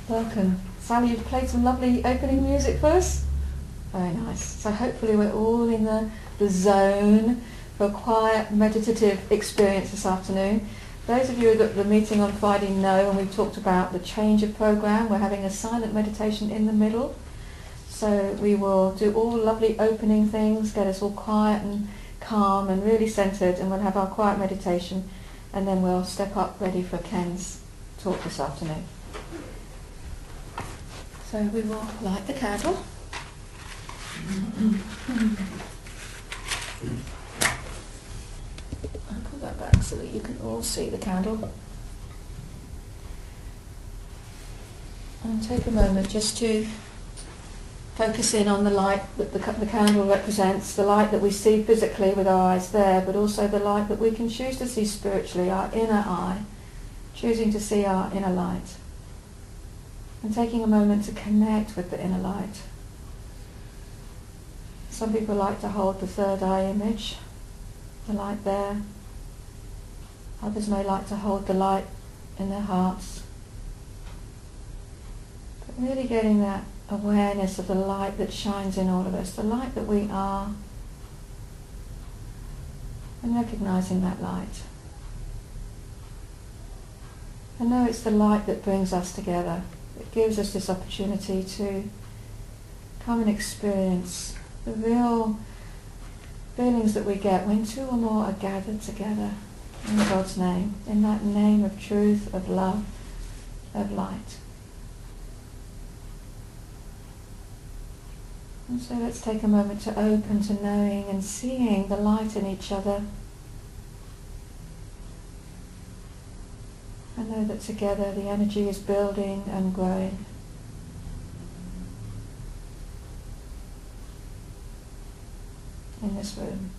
Welcome. Sally, you've played some lovely opening music for us. Very nice. So hopefully we're all in the zone for a quiet, meditative experience this afternoon. Those of you who are at the meeting on Friday know, and we've talked about the change of program. We're having a silent meditation in the middle. So we will do all lovely opening things, get us all quiet and calm and really centered, and we'll have our quiet meditation, and then we'll step up ready for Ken's talk this afternoon. So we will light the candle. I'll put that back so that you can all see the candle. And take a moment just to focus in on the light that the candle represents, the light that we see physically with our eyes there, but also the light that we can choose to see spiritually, our inner eye, choosing to see our inner light. And taking a moment to connect with the inner light. Some people like to hold the third eye image, the light there. Others may like to hold the light in their hearts. But really getting that awareness of the light that shines in all of us, the light that we are, and recognizing that light. I know it's the light that brings us together. It gives us this opportunity to come and experience the real feelings that we get when two or more are gathered together in God's name, in that name of truth, of love, of light. And so let's take a moment to open to knowing and seeing the light in each other. I know that together the energy is building and growing. In this room.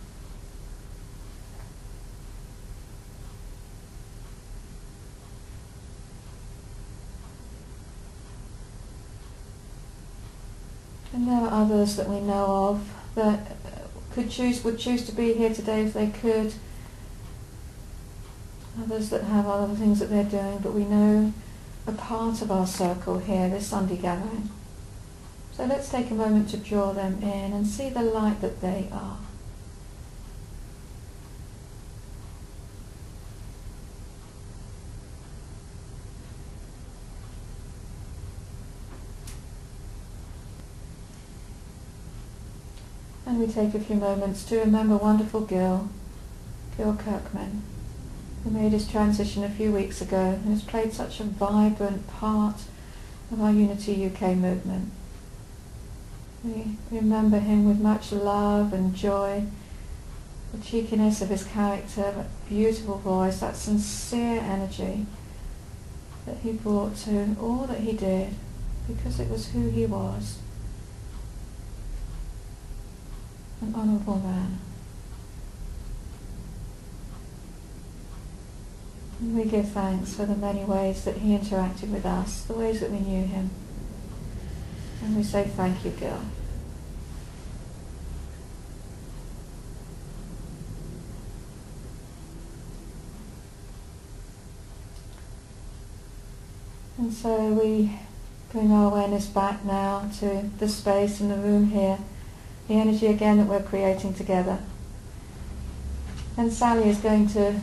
And there are others that we know of that would choose to be here today if they could. Others that have other things that they're doing, but we know a part of our circle here, this Sunday gathering. So let's take a moment to draw them in and see the light that they are. And we take a few moments to remember wonderful Gil Kirkman, who made his transition a few weeks ago and has played such a vibrant part of our Unity UK movement. We remember him with much love and joy, the cheekiness of his character, that beautiful voice, that sincere energy that he brought to all that he did, because it was who he was. An honourable man. And we give thanks for the many ways that he interacted with us, the ways that we knew him. And we say thank you, Gil. And so we bring our awareness back now to the space in the room here, the energy again that we're creating together. And Sally is going to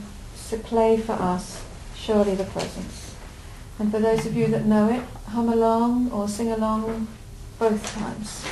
play for us, Surely the Presence. And for those of you that know it, hum along or sing along both times.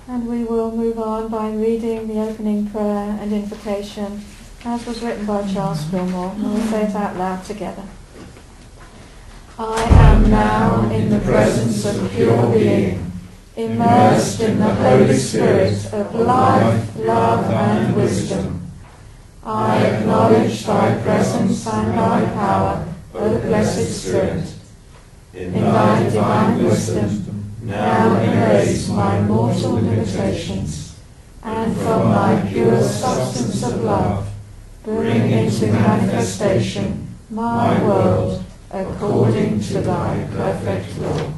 And we will move on by reading the opening prayer and invocation as was written by Charles Fillmore, and we'll say it out loud together. I am now in the presence of pure being, immersed in the Holy Spirit of life, love and wisdom. I acknowledge thy presence and thy power, O blessed Spirit. In thy divine wisdom, now erase my mortal limitations, and from thy pure substance of love, bring into manifestation my world according to thy perfect law.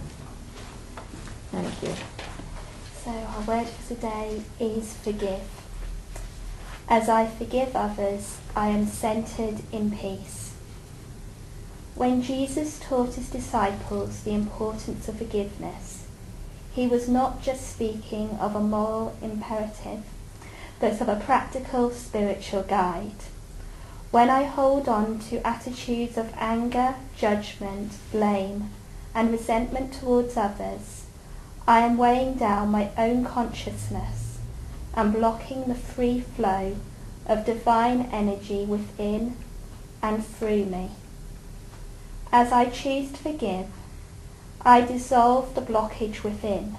Thank you. So our word for today is forgive. As I forgive others, I am centered in peace. When Jesus taught his disciples the importance of forgiveness, he was not just speaking of a moral imperative, but of a practical spiritual guide. When I hold on to attitudes of anger, judgment, blame, and resentment towards others, I am weighing down my own consciousness and blocking the free flow of divine energy within and through me. As I choose to forgive, I dissolve the blockage within.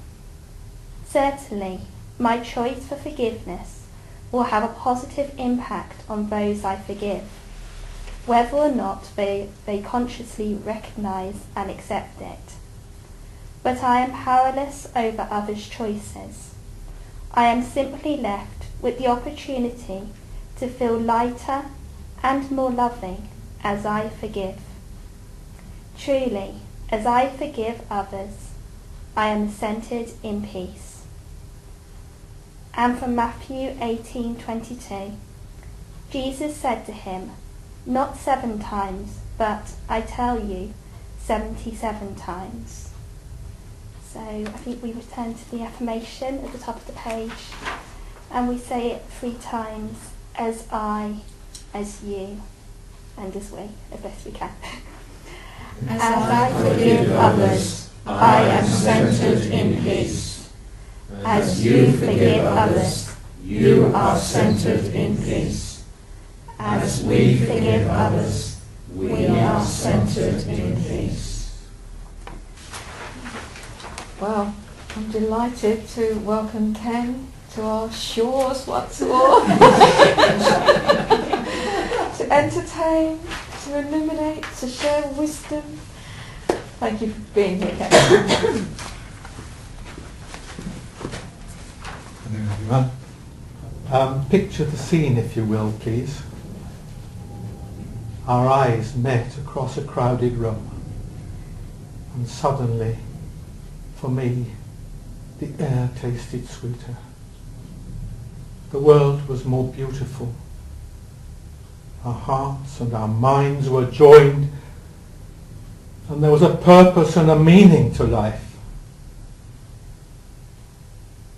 Certainly, my choice for forgiveness will have a positive impact on those I forgive, whether or not they consciously recognise and accept it. But I am powerless over others' choices. I am simply left with the opportunity to feel lighter and more loving as I forgive. Truly, as I forgive others, I am centered in peace. And from Matthew 18:22, Jesus said to him, not 7 times, but I tell you, 77 times. So I think we return to the affirmation at the top of the page, and we say it 3 times, as I, as you, and as we, as best we can. As I forgive others, I am centered in peace. As you forgive others, you are centered in peace. As we forgive others, we are centered in peace. Well, I'm delighted to welcome Ken to our shores once more. To entertain, to illuminate, to share wisdom. Thank you for being here, Ken. Hello everyone. Picture the scene, if you will, please. Our eyes met across a crowded room, and suddenly, for me, the air tasted sweeter. The world was more beautiful. Our hearts and our minds were joined, and there was a purpose and a meaning to life.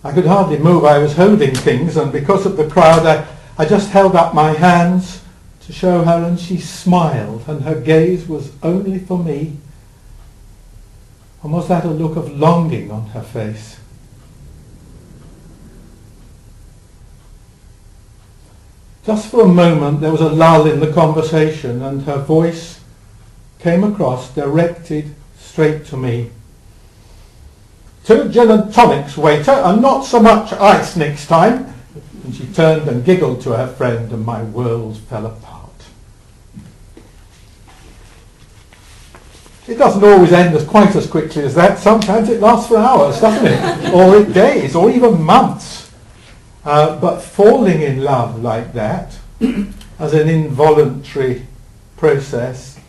I could hardly move. I was holding things, and because of the crowd, I just held up my hands to show her, and she smiled, and her gaze was only for me. And was that a look of longing on her face? Just for a moment there was a lull in the conversation, and her voice came across, directed straight to me. 2 gin and tonics, waiter, and not so much ice next time. And she turned and giggled to her friend, and my world fell apart. It doesn't always end quite as quickly as that. Sometimes it lasts for hours, doesn't it? Or days, or even months. But falling in love like that, as an involuntary process,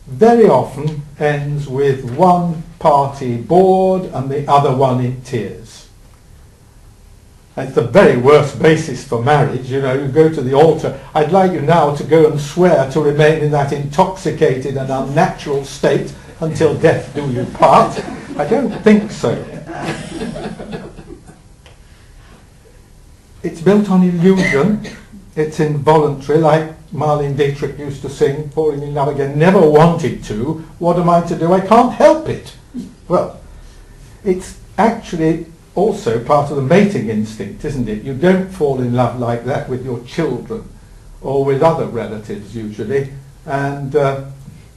very often ends with one party bored and the other one in tears. It's the very worst basis for marriage. You know, you go to the altar, I'd like you now to go and swear to remain in that intoxicated and unnatural state until death do you part. I don't think so. It's built on illusion. It's involuntary, like Marlene Dietrich used to sing, falling in love again, never wanted to. What am I to do? I can't help it. Well, it's actually also part of the mating instinct, isn't it? You don't fall in love like that with your children or with other relatives usually, and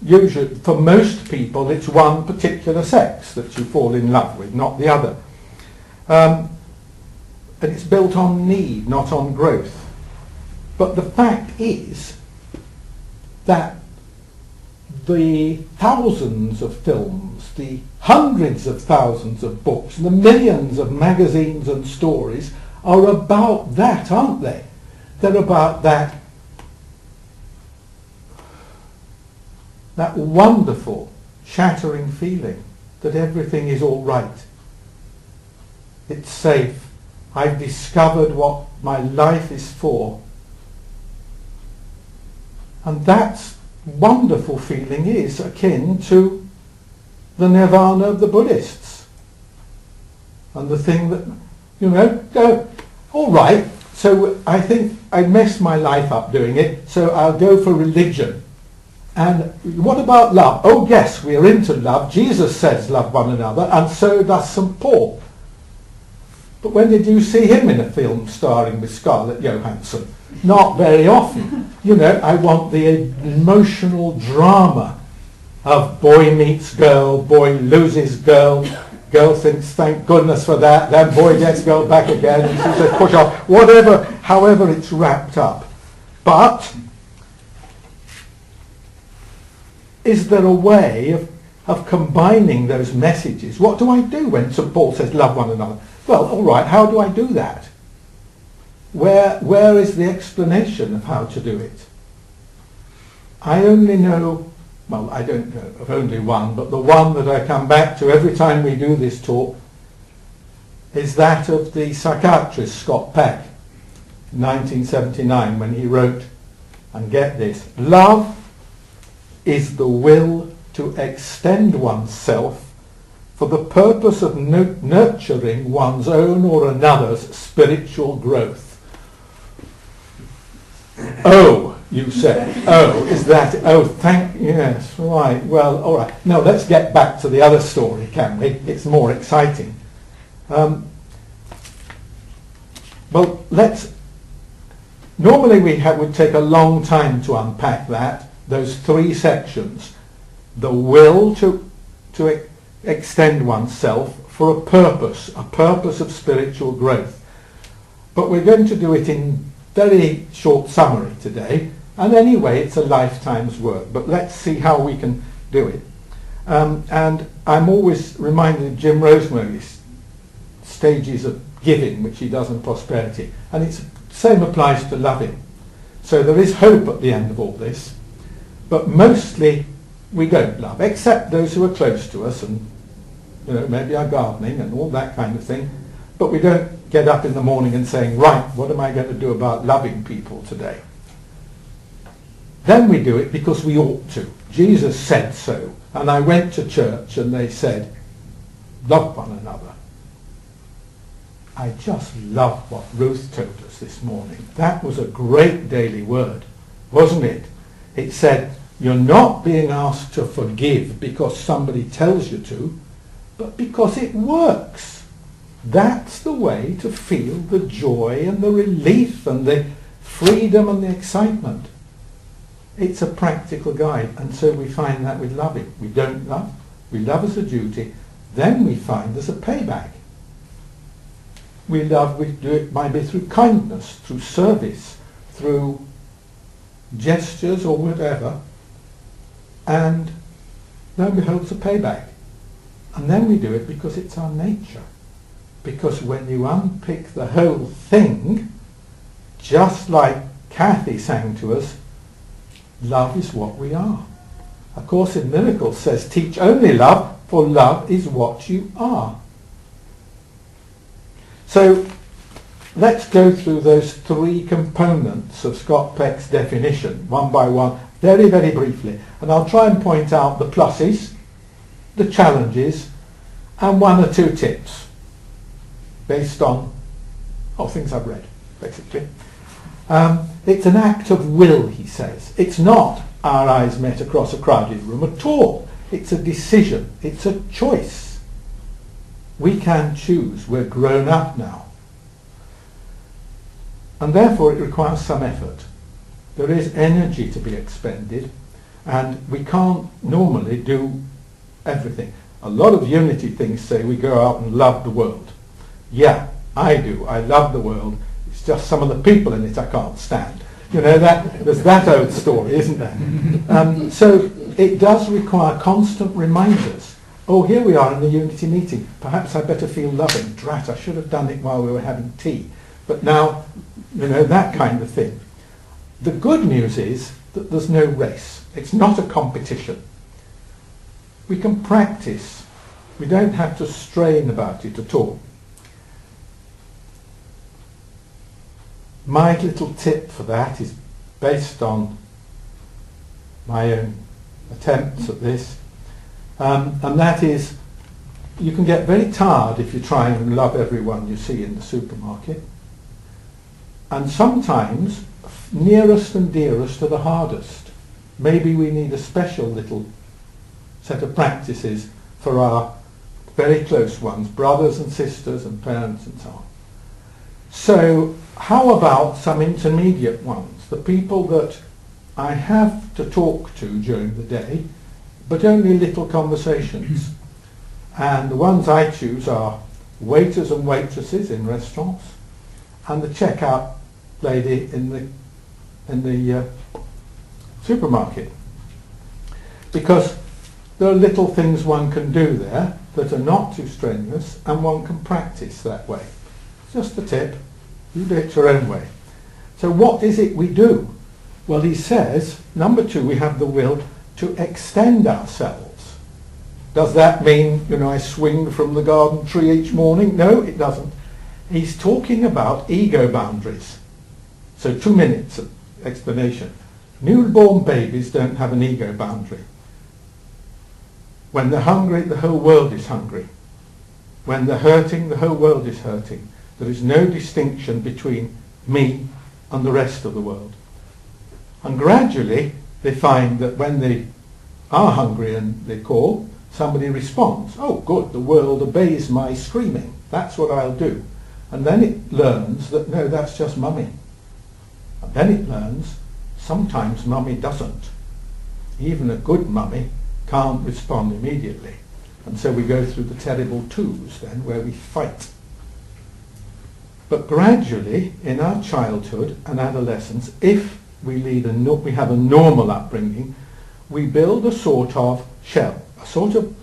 usually for most people it's one particular sex that you fall in love with, not the other. And it's built on need, not on growth. But the fact is that the thousands of films, the hundreds of thousands of books, and the millions of magazines and stories are about that, aren't they? They're about that wonderful, shattering feeling that everything is all right. It's safe. I've discovered what my life is for. And that wonderful feeling is akin to the nirvana of the Buddhists. And the thing that, go, all right, so I think I messed my life up doing it, so I'll go for religion. And what about love? Oh yes, we are into love. Jesus says love one another, and so does St. Paul. But when did you see him in a film starring with Scarlett Johansson? Not very often. I want the emotional drama of boy meets girl, boy loses girl, girl thinks thank goodness for that, then boy gets girl back again, and she says push off, whatever, however it's wrapped up. But is there a way of combining those messages? What do I do when St. Paul says love one another? Well, all right, how do I do that? Where is the explanation of how to do it? I only know, well, I don't know of only one, but the one that I come back to every time we do this talk is that of the psychiatrist Scott Peck, 1979, when he wrote, and get this, love is the will to extend oneself for the purpose of nurturing one's own or another's spiritual growth. Oh, you say, oh, is that, yes, right, well, all right. No, let's get back to the other story, can we? It's more exciting. Well, normally would take a long time to unpack that, those three sections. The will to extend oneself for a purpose of spiritual growth. But we're going to do it in very short summary today, and anyway it's a lifetime's work, but let's see how we can do it. And I'm always reminded of Jim Rosemary's stages of giving, which he does in Prosperity, and the same applies to loving. So there is hope at the end of all this, but mostly we don't love, except those who are close to us, and maybe our gardening and all that kind of thing. But we don't get up in the morning and saying, right, what am I going to do about loving people today? Then we do it because we ought to. Jesus said so. And I went to church and they said, love one another. I just love what Ruth told us this morning. That was a great daily word, wasn't it? It said, you're not being asked to forgive because somebody tells you to, but because it works. That's the way to feel the joy and the relief and the freedom and the excitement. It's a practical guide, and so we find that with loving. We don't love, we love as a duty, then we find there's a payback. We love, we do it maybe through kindness, through service, through gestures or whatever, and lo and behold, it's a payback. And then we do it because it's our nature. Because when you unpick the whole thing, just like Kathy sang to us, love is what we are. A Course in Miracles says, teach only love, for love is what you are. So let's go through those three components of Scott Peck's definition, one by one, very, very briefly. And I'll try and point out the pluses, the challenges, and one or two tips based on things I've read, basically. It's an act of will, he says. It's not our eyes met across a crowded room at all. It's a decision. It's a choice. We can choose. We're grown up now. And therefore it requires some effort. There is energy to be expended, and we can't normally do everything. A lot of unity things say we go out and love the world. Yeah, I do. I love the world. It's just some of the people in it I can't stand. You know, there's that old story, isn't there? So it does require constant reminders. Oh, here we are in the unity meeting. Perhaps I better feel loving. Drat, I should have done it while we were having tea. But now, you know, that kind of thing. The good news is that there's no race. It's not a competition. We can practice. We don't have to strain about it at all. My little tip for that is based on my own attempts at this, and that is, you can get very tired if you try and love everyone you see in the supermarket, and sometimes nearest and dearest are the hardest. Maybe we need a special little set of practices for our very close ones, brothers and sisters and parents and so on. So how about some intermediate ones, the people that I have to talk to during the day, but only little conversations. And the ones I choose are waiters and waitresses in restaurants, and the checkout lady in the supermarket. Because there are little things one can do there that are not too strenuous, and one can practice that way. Just a tip. You do it your own way. So what is it we do? Well, he says, number 2, we have the will to extend ourselves. Does that mean, you know, I swing from the garden tree each morning? No, it doesn't. He's talking about ego boundaries. So 2 minutes of explanation. Newborn babies don't have an ego boundary. When they're hungry, the whole world is hungry. When they're hurting, the whole world is hurting. There is no distinction between me and the rest of the world. And gradually they find that when they are hungry and they call, somebody responds. Oh good, the world obeys my screaming. That's what I'll do. And then it learns that no, that's just mummy. And then it learns sometimes mummy doesn't. Even a good mummy can't respond immediately. And so we go through the terrible twos then, where we fight. But gradually, in our childhood and adolescence, if we have a normal upbringing, we build a sort of shell, a sort of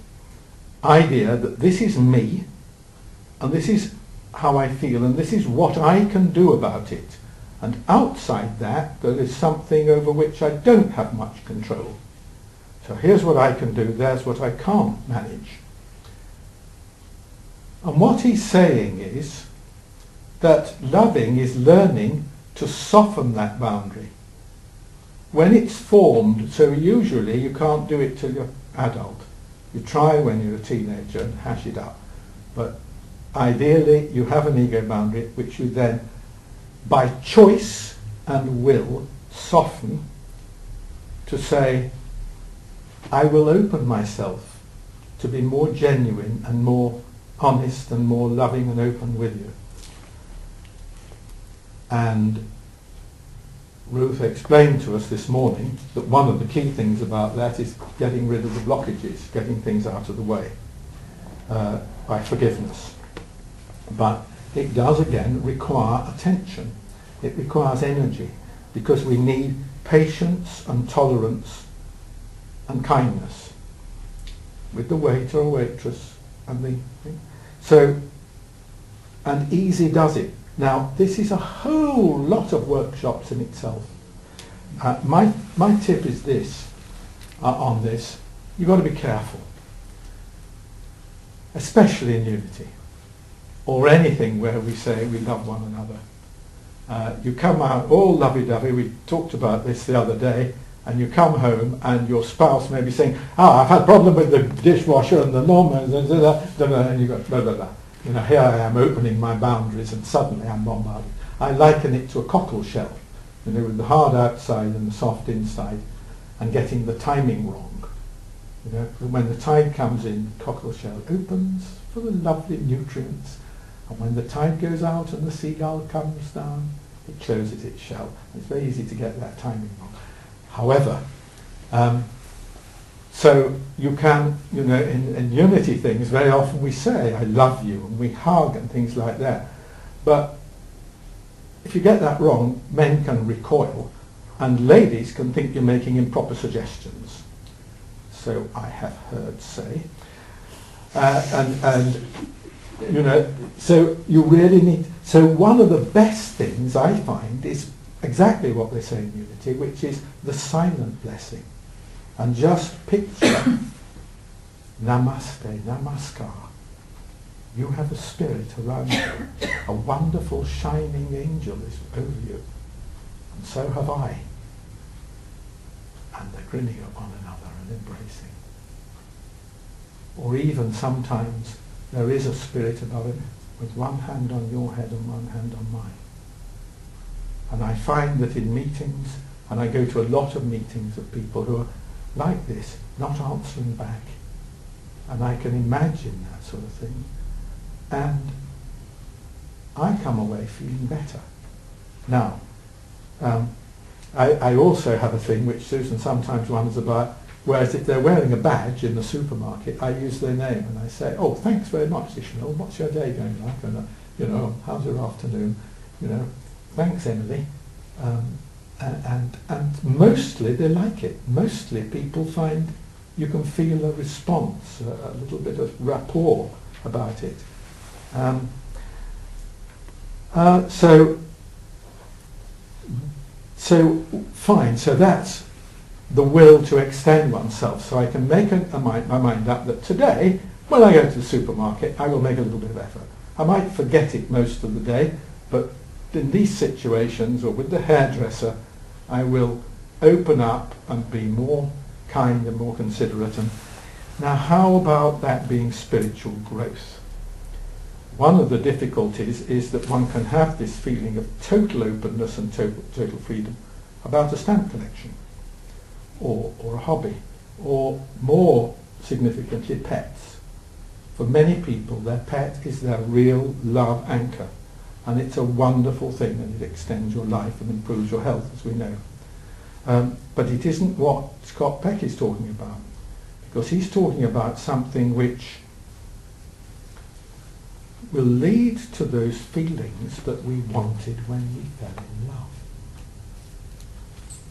idea that this is me, and this is how I feel, and this is what I can do about it. And outside that, there is something over which I don't have much control. So here's what I can do, there's what I can't manage. And what he's saying is that loving is learning to soften that boundary. When it's formed, so usually you can't do it till you're adult. You try when you're a teenager and hash it up. But ideally you have an ego boundary which you then, by choice and will, soften to say, I will open myself to be more genuine and more honest and more loving and open with you. And Ruth explained to us this morning that one of the key things about that is getting rid of the blockages, getting things out of the way by forgiveness. But it does again require attention. It requires energy, because we need patience and tolerance and kindness with the waiter or waitress and the thing. So, and easy does it. Now, this is a whole lot of workshops in itself. My tip is this, on this, you've got to be careful, especially in unity, or anything where we say we love one another. You come out all lovey-dovey, we talked about this the other day, and you come home and your spouse may be saying, I've had a problem with the dishwasher and the lawnmower, and you go, blah, blah, blah. You know, here I am opening my boundaries and suddenly I'm bombarded. I liken it to a cockle shell, you know, with the hard outside and the soft inside, and getting the timing wrong. You know, when the tide comes in, cockle shell opens, full of lovely nutrients. And when the tide goes out and the seagull comes down, it closes its shell. It's very easy to get that timing wrong. However, so you can, in unity things, very often we say, I love you, and we hug and things like that. But if you get that wrong, men can recoil, and ladies can think you're making improper suggestions. So I have heard say. So you really need, so one of the best things I find is exactly what they say in unity, which is the silent blessing. And just picture, namaste, namaskar. You have a spirit around you. A wonderful shining angel is over you. And so have I. And they're grinning at one another and embracing. Or even sometimes there is a spirit above it with one hand on your head and one hand on mine. And I find that in meetings, and I go to a lot of meetings of people who are like this, not answering back. And I can imagine that sort of thing. And I come away feeling better. Now, I also have a thing which Susan sometimes wonders about, whereas if they're wearing a badge in the supermarket, I use their name and I say, oh, thanks very much, Ishmael, what's your day going like? And, how's your afternoon? Thanks, Emily. And mostly they like it. Mostly people find you can feel a response, a little bit of rapport about it. So fine, so that's the will to extend oneself. So I can make my mind up that today, when I go to the supermarket, I will make a little bit of effort. I might forget it most of the day, but in these situations, or with the hairdresser, I will open up and be more kind and more considerate. And now, how about that being spiritual growth? One of the difficulties is that one can have this feeling of total openness and total freedom about a stamp collection, or a hobby, or more significantly pets. For many people, their pet is their real love anchor, and it's a wonderful thing, and it extends your life and improves your health, as we know. But it isn't what Scott Peck is talking about, because he's talking about something which will lead to those feelings that we wanted when we fell in love.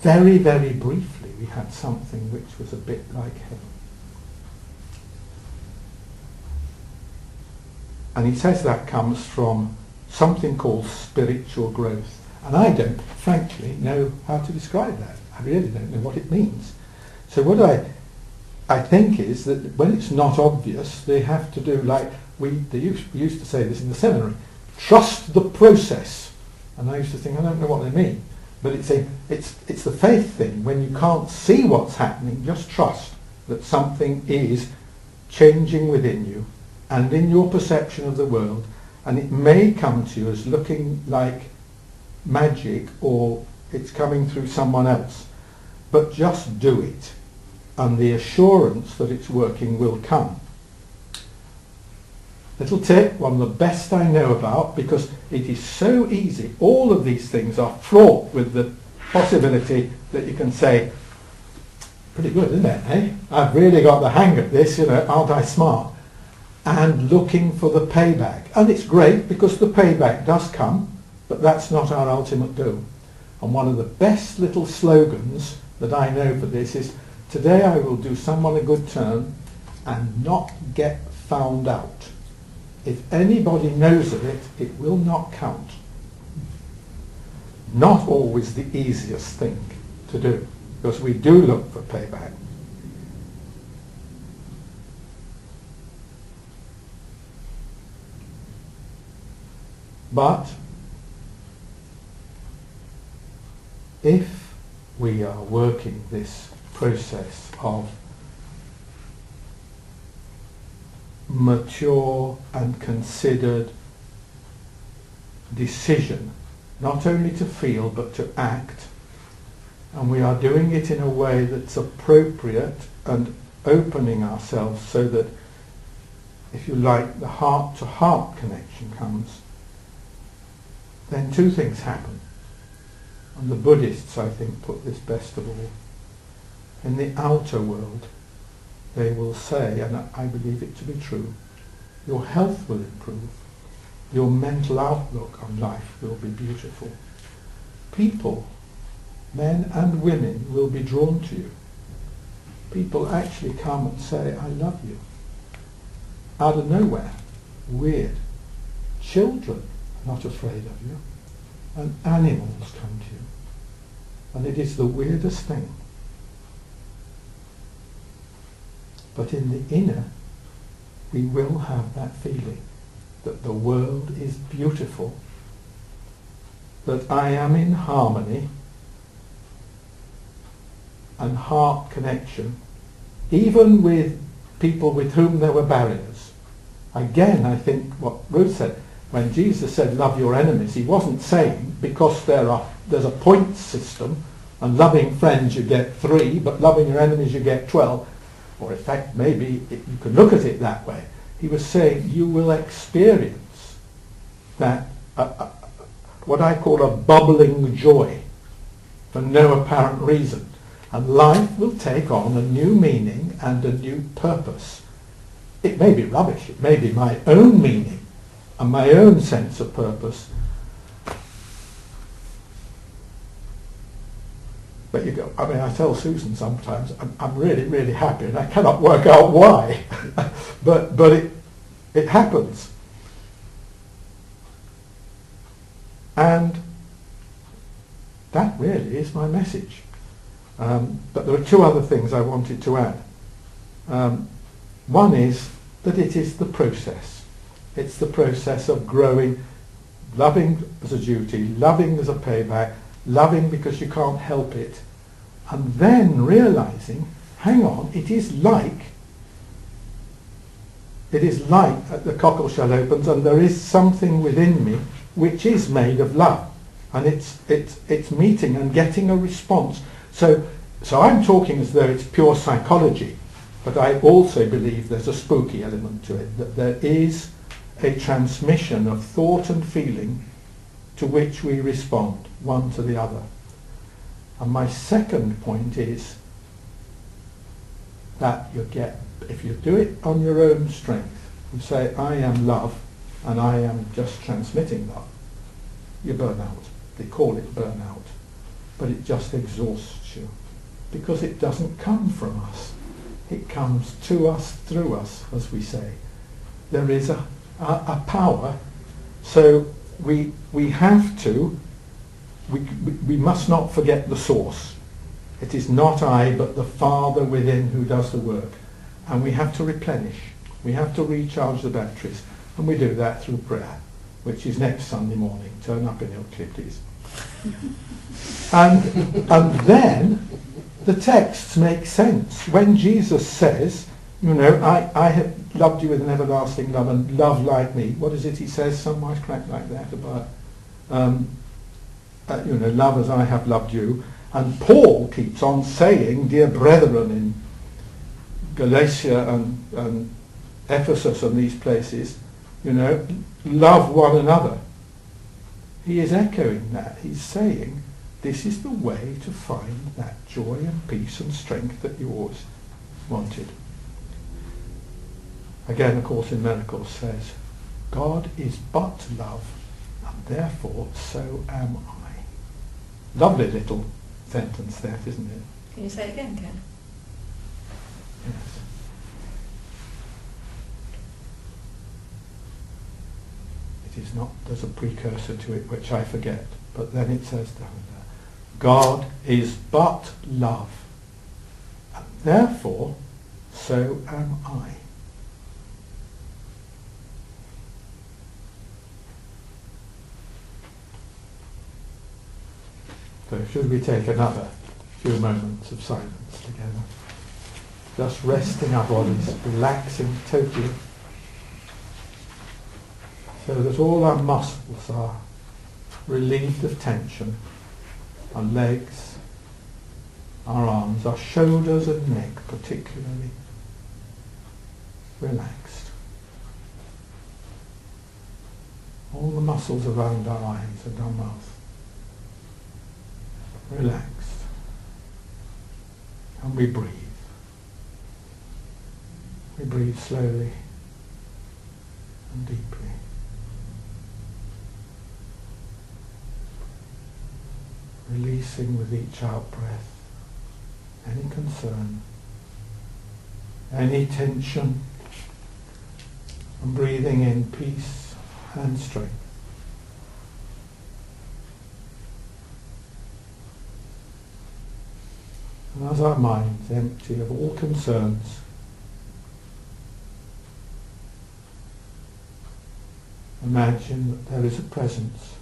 Very, very briefly, we had something which was a bit like heaven. And he says that comes from something called spiritual growth. And I don't, frankly, know how to describe that. I really don't know what it means. So what I think is that when it's not obvious, they have to do like, we used to say this in the seminary, trust the process. And I used to think, I don't know what they mean. But it's the faith thing. When you can't see what's happening, just trust that something is changing within you and in your perception of the world, and it may come to you as looking like magic or it's coming through someone else. But just do it, and the assurance that it's working will come. Little tip, one of the best I know about, because it is so easy. All of these things are fraught with the possibility that you can say, pretty good, isn't it, eh? I've really got the hang of this, aren't I smart? And looking for the payback. And it's great because the payback does come, but that's not our ultimate goal. And one of the best little slogans that I know for this is, today I will do someone a good turn and not get found out. If anybody knows of it, it will not count. Not always the easiest thing to do, because we do look for payback. But if we are working this process of mature and considered decision, not only to feel but to act, and we are doing it in a way that's appropriate and opening ourselves so that if you like, the heart-to-heart connection comes, then two things happen. And the Buddhists, I think, put this best of all. In the outer world, they will say, and I believe it to be true, your health will improve, your mental outlook on life will be beautiful. People, men and women, will be drawn to you. People actually come and say, I love you. Out of nowhere. Weird. Children are not afraid of you. And animals come to you. And it is the weirdest thing. But in the inner, we will have that feeling that the world is beautiful, that I am in harmony and heart connection, even with people with whom there were barriers. Again, I think what Ruth said, when Jesus said love your enemies, he wasn't saying because there's a point system and loving friends you get 3, but loving your enemies you get 12. Or in fact, maybe you could look at it that way. He was saying you will experience that, what I call a bubbling joy for no apparent reason. And life will take on a new meaning and a new purpose. It may be rubbish, it may be my own meaning and my own sense of purpose. But you go, I mean, I tell Susan sometimes, I'm really, really happy and I cannot work out why. but it happens. And that really is my message. But there are 2 other things I wanted to add. One is that it is the process. It's the process of growing, loving as a duty, loving as a payback, loving because you can't help it, and then realizing, hang on, it is like the cockle shell opens and there is something within me which is made of love, and it's meeting and getting a response. So I'm talking as though it's pure psychology, but I also believe there's a spooky element to it, that there is a transmission of thought and feeling to which we respond, one to the other. And my second point is that if you do it on your own strength, you say, I am love, and I am just transmitting love, you burn out. They call it burnout. But it just exhausts you. Because it doesn't come from us. It comes to us, through us, as we say. There is a power. So we must not forget the source. It is not I, but the Father within who does the work. And we have to replenish. We have to recharge the batteries. And we do that through prayer, which is next Sunday morning. Turn up in Ilkley, please. And then the texts make sense. When Jesus says, I have loved you with an everlasting love and love like me. What is it he says? Some might crack like that about, love as I have loved you. And Paul keeps on saying, dear brethren, in Galatia and Ephesus and these places, love one another. He is echoing that. He's saying, this is the way to find that joy and peace and strength that you always wanted. Again, A Course in Miracles says, God is but love, and therefore so am I. Lovely little sentence there, isn't it? Can you say it again, Ken? Yes. It is not, there's a precursor to it which I forget, but then it says down there, God is but love, and therefore so am I. So should we take another few moments of silence together? Just resting our bodies, relaxing totally, so that all our muscles are relieved of tension, our legs, our arms, our shoulders and neck particularly relaxed. all the muscles around our eyes and our mouth relaxed, and we breathe. We breathe slowly and deeply. Releasing with each out-breath any concern, any tension, and breathing in peace and strength. And as our minds empty of all concerns, imagine that there is a presence.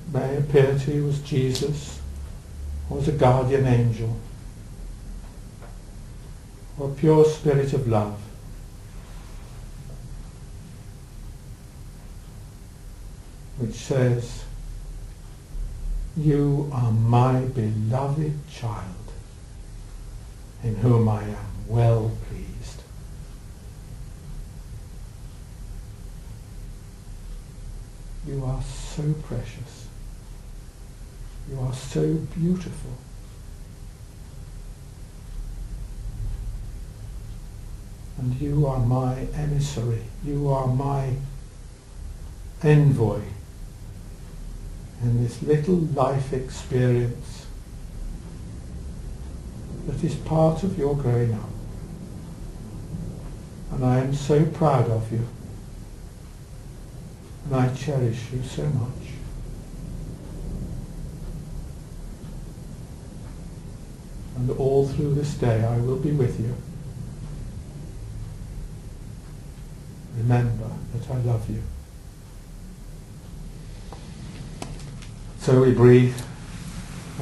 It may appear to you as Jesus, or as a guardian angel, or a pure spirit of love. Which says, "You are my beloved child, in whom I am well pleased." You are so precious. You are so beautiful. And you are my emissary. You are my envoy in this little life experience that is part of your growing up. And I am so proud of you. And I cherish you so much. And all through this day I will be with you. Remember that I love you. So we breathe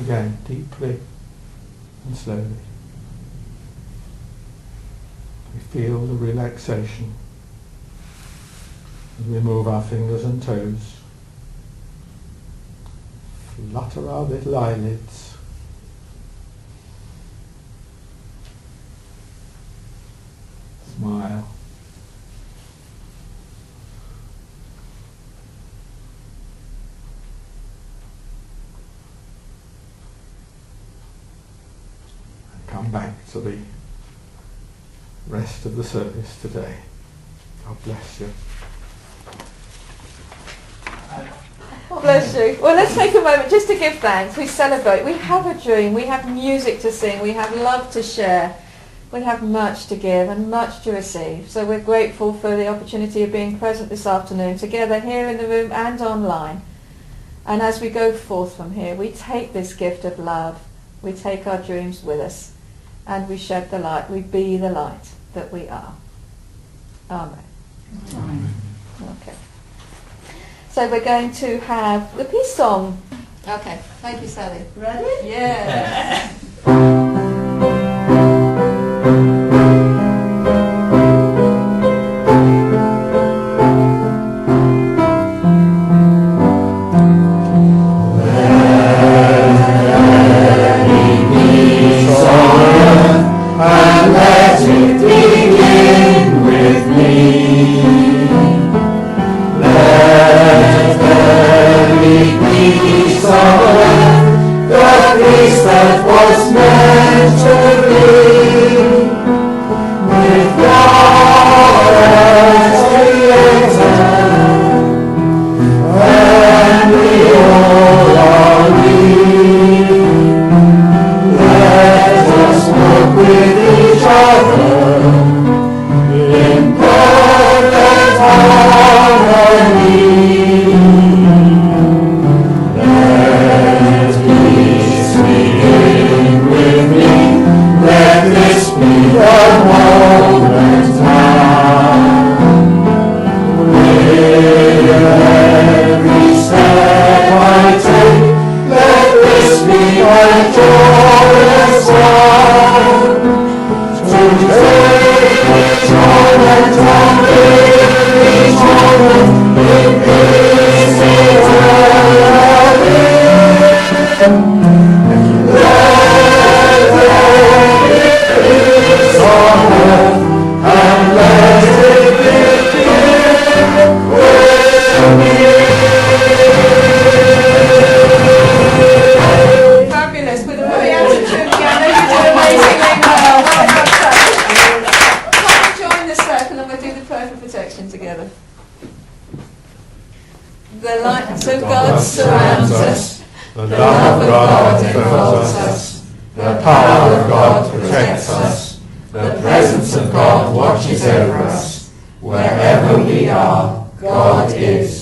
again, deeply and slowly. We feel the relaxation as we move our fingers and toes. Flutter our little eyelids. Smile. Come back to the rest of the service today. God bless you. God bless you. Well, let's take a moment just to give thanks. We celebrate. We have a dream. We have music to sing. We have love to share. We have much to give and much to receive. So we're grateful for the opportunity of being present this afternoon together here in the room and online. And as we go forth from here, we take this gift of love. We take our dreams with us. And we shed the light. We be the light that we are. Amen. Amen. Okay. So we're going to have the peace song. Okay. Thank you, Sally. Ready? Yeah. Each moment, The light of God surrounds us. The love of God enfolds us. The power of God protects us. The presence of God watches over us. Wherever we are, God is.